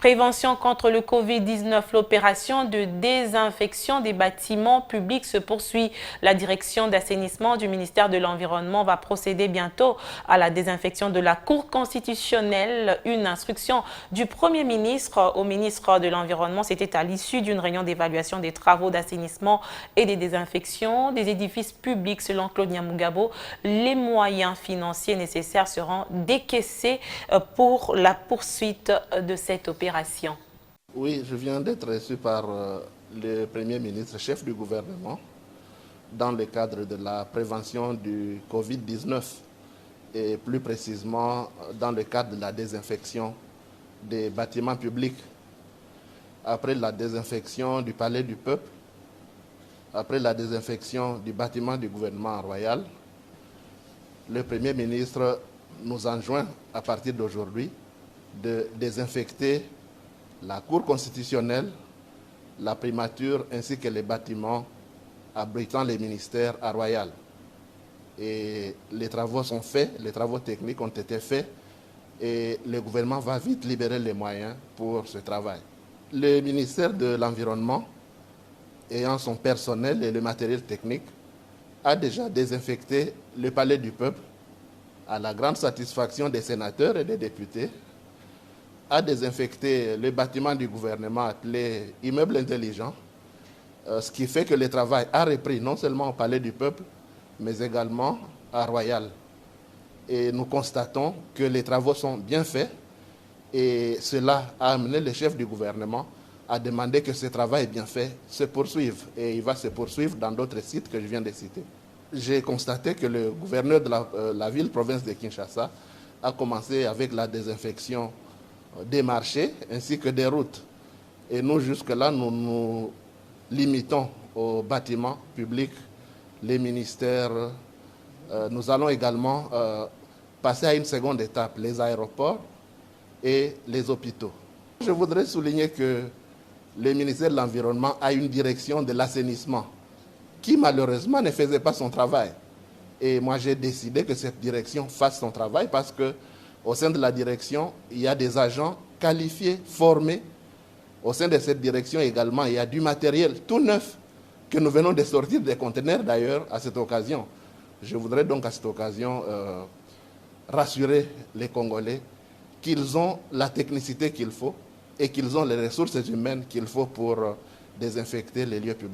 prévention contre le Covid-19, l'opération de désinfection des bâtiments publics se poursuit. La direction d'assainissement du ministère de l'Environnement va procéder bientôt à la désinfection de la Cour constitutionnelle. Une instruction du Premier ministre au ministre de l'Environnement, c'était à l'issue d'une réunion d'évaluation des travaux d'assainissement et des désinfections des édifices publics. Selon Claude Nyamugabo, les moyens financiers nécessaires seront décaissés pour la poursuite de cette opération. Oui, je viens d'être reçu par le Premier ministre, chef du gouvernement, dans le cadre de la prévention du Covid-19 et plus précisément dans le cadre de la désinfection des bâtiments publics. Après la désinfection du Palais du Peuple, après la désinfection du bâtiment du gouvernement royal, le Premier ministre nous enjoint à partir d'aujourd'hui de désinfecter la Cour constitutionnelle, la primature ainsi que les bâtiments abritant les ministères à Royal. Et les travaux sont faits, les travaux techniques ont été faits et le gouvernement va vite libérer les moyens pour ce travail. Le ministère de l'Environnement, ayant son personnel et le matériel technique, a déjà désinfecté le Palais du Peuple à la grande satisfaction des sénateurs et des députés, a désinfecté le bâtiment du gouvernement appelé immeuble intelligent, ce qui fait que le travail a repris non seulement au Palais du Peuple, mais également à Royal. Et nous constatons que les travaux sont bien faits et cela a amené le chef du gouvernement à demander que ce travail bien fait se poursuive. Et il va se poursuivre dans d'autres sites que je viens de citer. J'ai constaté que le gouverneur de la ville-province de Kinshasa a commencé avec la désinfection des marchés ainsi que des routes. Et nous, jusque-là, nous nous limitons aux bâtiments publics, les ministères. Nous allons également passer à une seconde étape, les aéroports et les hôpitaux. Je voudrais souligner que le ministère de l'Environnement a une direction de l'assainissement qui malheureusement ne faisait pas son travail. Et moi, j'ai décidé que cette direction fasse son travail parce qu'au sein de la direction, il y a des agents qualifiés, formés. Au sein de cette direction également, il y a du matériel tout neuf que nous venons de sortir des conteneurs d'ailleurs à cette occasion. Je voudrais donc à cette occasion rassurer les Congolais qu'ils ont la technicité qu'il faut et qu'ils ont les ressources humaines qu'il faut pour désinfecter les lieux publics.